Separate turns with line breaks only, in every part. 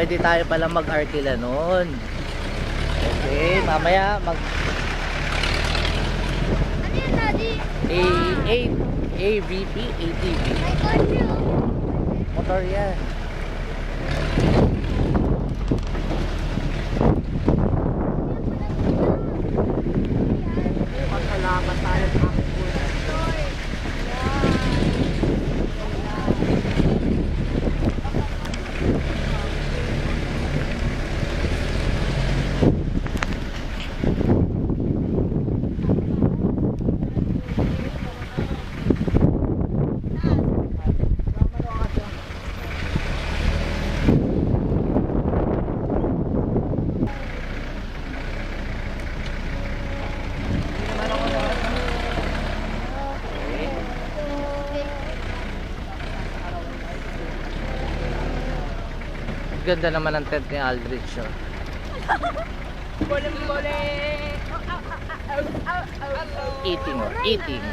pwede tayo pala mag-arkila nun. Okay, mamaya mag
Ano yan, Daddy?
AVP, ATV.
May kotse, oh.
Motor yan. Magkalaban tayo sa ganda naman ang tent ni Aldrich, oh. Eating, oh. Eating.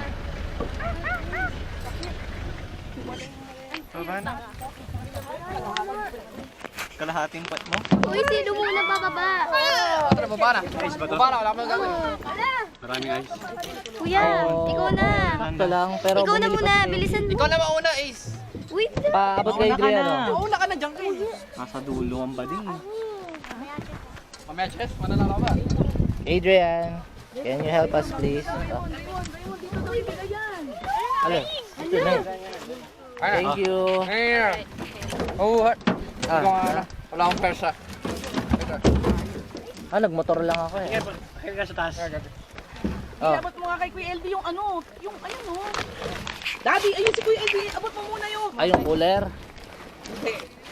Kalahating pot mo?
Uy, sino muna bababa?
Tara, baba na. Ice ba to? Baba na, wala akong gagawin. Maraming ice.
Kuya, ikaw na.
Sakto lang, pero
Ikaw na
bumili
muna,
kasi.
bilisan mo.
Ikaw na mauna, Ace.
Wait lang.
Paabot kay Adrian, oh.
Mauna ka na, dyan kayo. Nasa dulo ang bading. Mamaya, Chef, mana lang ako ba?
Adrian, can you help us please? Hello. Ito na. Thank you.
Here. Oh, what? Wala akong persa.
Nagmotor lang ako eh.
Kaya ka sa taas.
Oh.
Abot mo nga kay Kuya LB yung ano, yung ayun oh. Daddy, ayun si Kuya LB, abot mo muna yun.
Ay, yung cooler.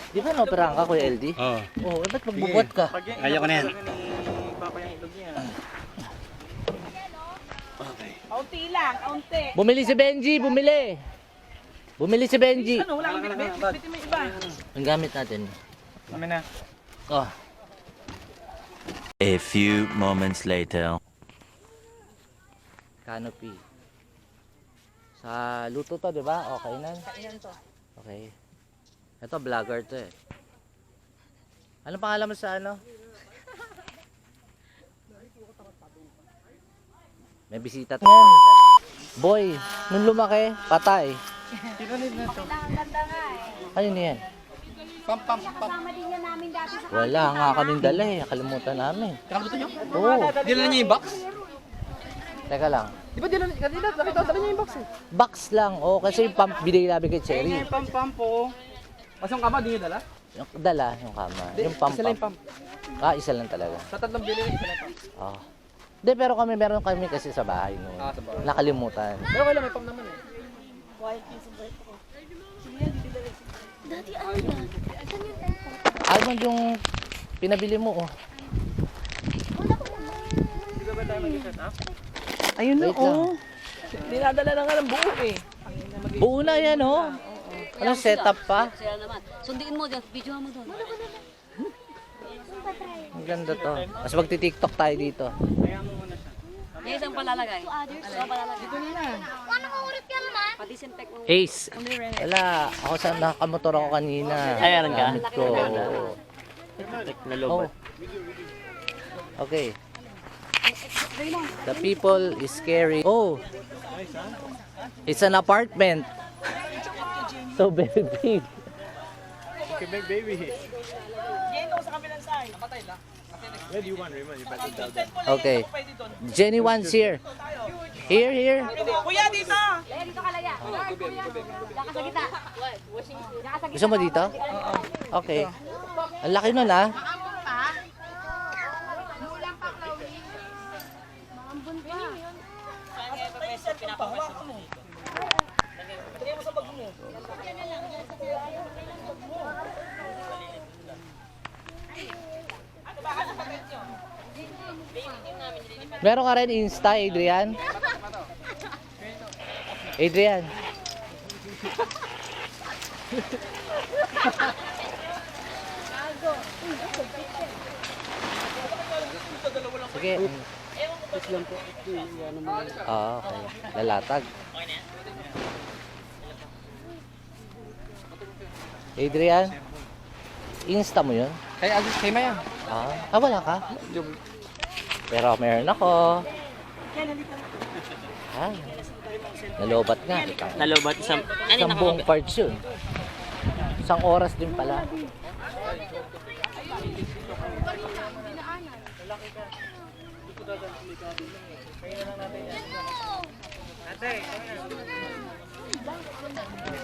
Di ba naoperahan ka, Kuya LD?
Oo.
Oo, ba't magbubuhat ka?
Ayaw ko na yan.
Kaunti lang, kaunti.
Bumili si Benji, bumili. Bumili si Benji.
Ano, wala kang bitbit, bitbitin mo yung iba.
Ang gamit natin.
Kami na.
Oh.
A few moments later.
Canopy. Sa luto to, di ba? Okay na. Okay. Ito, vlogger to eh. Anong pangalan mo sa ano? May bisita to. Boy, nung lumaki, patay.
Tinanid na to.
Ano yan?
Pam.
Wala nga kaming dala eh. Nakalimutan namin.
Kakabuto nyo?
Oo.
Dila niya yung box?
Teka lang.
Di ba dila kanina? Nakita dala niya yung box eh.
Box lang. Oh, kasi yung pump binigay namin kay Cherry.
Yung pam po. Mas yung kama, di niya dala?
Yung dala, yung kama. Yung pump.
Isa lang yung pump.
Isa lang talaga.
Sa tatlong bili, isa lang yung pump.
Oh. Hindi, pero meron kami kasi sa bahay noon.
Sa bahay.
Nakalimutan.
Pero kailan may pump naman eh.
Daddy, ano yan? Saan yung tent ko?
Almond yung pinabili mo, oh.
Wala ko naman.
Ayun
Wait lang.
Dinadala na nga ng buo eh.
Buo na yan, oh. Anong setup pa?
Sila naman. Sundiin mo dyan, video mo doon.
Ang ganda to. Mas magti-tiktok tayo dito.
May isang palalagay. Ano palalagay? Dito na lang.
Ano ka ulit yan, man?
Pa-disinfect mo.
Ace. Wala. Ako sa nakamotor ako kanina. Ay, meron ka? Gamit ko. Oh. Okay. The people is scary. Oh. It's an apartment. So very big.
Okay, big baby.
Yan o sa kabilang side. Napatay lang.
Where do you want, Raymond? You better tell them.
Okay. Jenny one's here. Here.
Kuya, dito!
Dito ka, Laya. Diyan ka sa gitna. Diyan ka sa
Gusto mo dito? Okay. Ang laki nun, ah. Meron ka rin Insta, Adrian? Adrian. Sige. Okay. Lalatag. Adrian, Insta mo yun?
Kay Maya.
Wala ka? Pero meron ako. Nalobat nga.
Nalobat isang...
Isang buong parts yun. Isang oras din pala.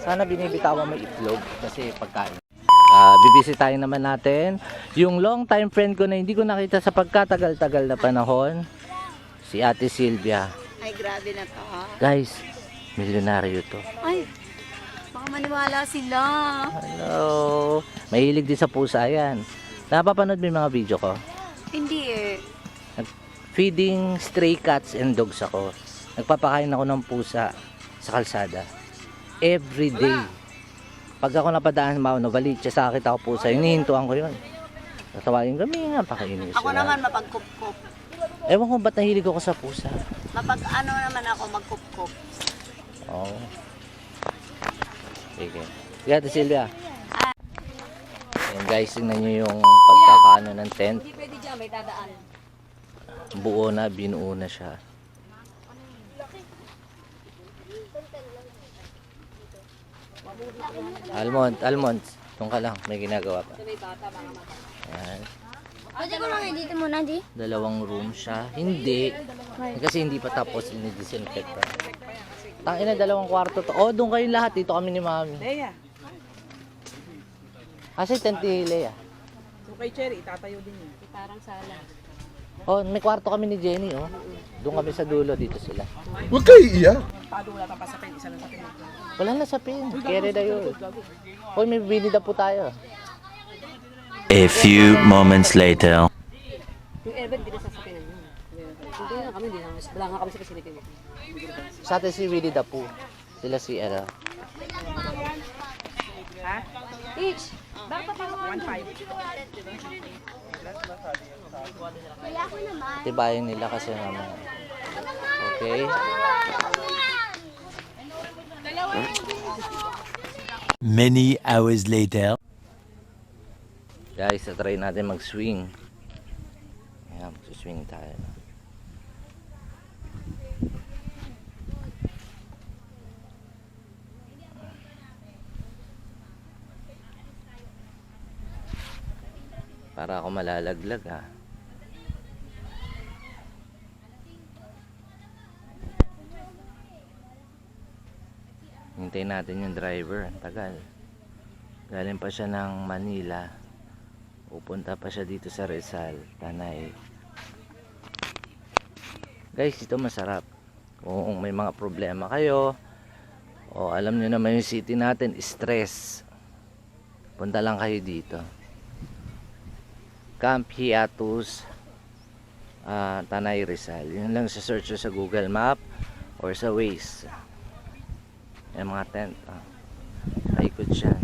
Sana binibitawan mo itlog kasi pagkain. Bibisitahin naman natin yung long time friend ko na hindi ko nakita sa pagkatagal-tagal na panahon, si Ate Sylvia.
Ay, grabe na to, ha?
Guys, milyonaryo to.
Ay, baka maniwala sila.
Hello. Mahilig din sa pusa yan. Napapanood mo yung mga video ko?
Hindi eh.
Feeding stray cats and dogs ako. Nagpapakain ako ng pusa sa kalsada. Every day. Pag ako napadaan sa Mauno Valicia, sa akin ako pusa, hinihintuan ko yun. Tatawagin kami nga, pakainin
Ako
sila.
naman mapagkup-kup.
Ewan ko ba't nahilig ako sa pusa.
Mapag-ano naman ako magkup-kup.
Oo. Sige. Sige, Ate Sylvia. Ayan guys, tingnan nyo yung pagkakaano ng tent.
Hindi pwede dyan, may dadaan.
Buo na, binuo na siya. Almond, doon ka lang, may ginagawa pa. Ayan.
Pwede ko lang dito muna, di?
2 room siya. Hindi. Kasi hindi pa tapos, ini-disinfect pa. Tangina, 2 kwarto to. Oh, doon kayo lahat. Dito kami ni Mami.
Leia,
Kasi tent ni Lea.
so kay Cherry, itatayo din yun.
Parang sala.
Oh, may kwarto kami ni Jenny, oh. Doon kami sa dulo, dito sila.
Huwag kayo iiyak.
Pado wala kang pasapin, isa lang sa pinag.
Wala na sa pin. Kere na yun. Hoy, may binida po tayo.
A few moments later.
Yung airbag, hindi na sasakinan yun. Hindi na kami, hindi na. Wala nga kami sa facility.
Sa atin si Winnie the Pooh. Sila si Era.
Ha?
Each! Bakit pa
1.5.
Tibayan nila kasi naman. Okay?
Many hours later.
Guys, try natin mag-swing. Ayan, mag-swing tayo. Para ako malalaglag, ha. Hintayin natin yung driver. Ang tagal. Galing pa siya ng Manila. Pupunta pa siya dito sa Rizal, Tanay. Guys, ito masarap. Kung may mga problema kayo, o alam nyo naman yung city natin, stress. Punta lang kayo dito. Camp Hiatus, Tanay, Rizal. Yun lang sa search sa Google Map or sa Waze. Yung mga tent. Paikot siya.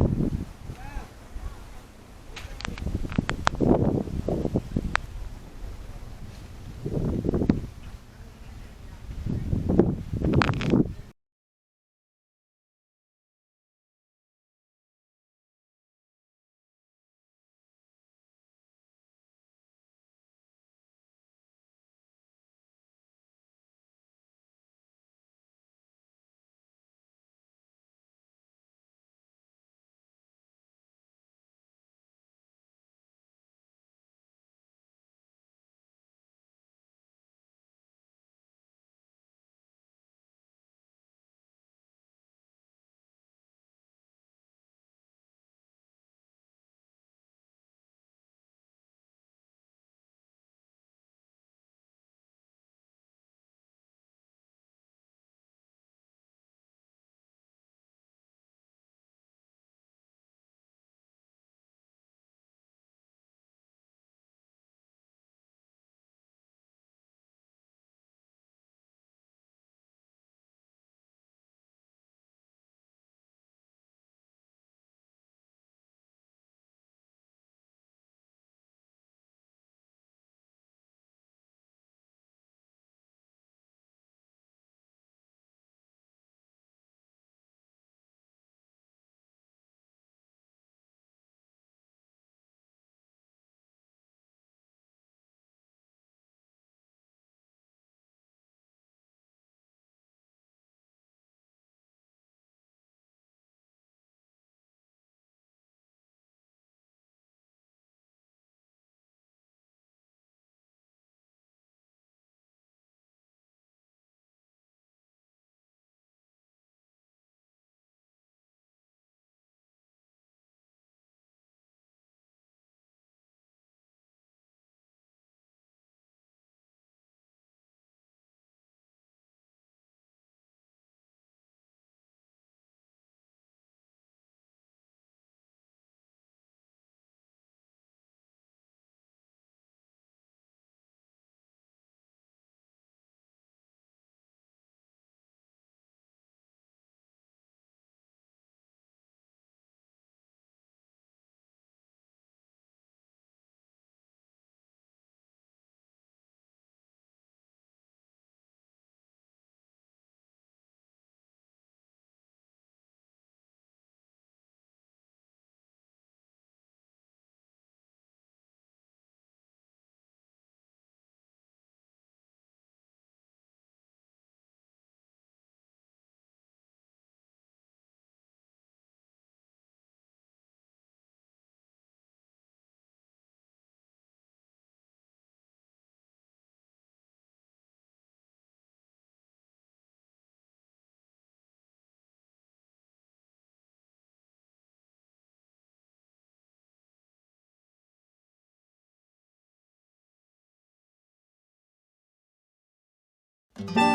Bye.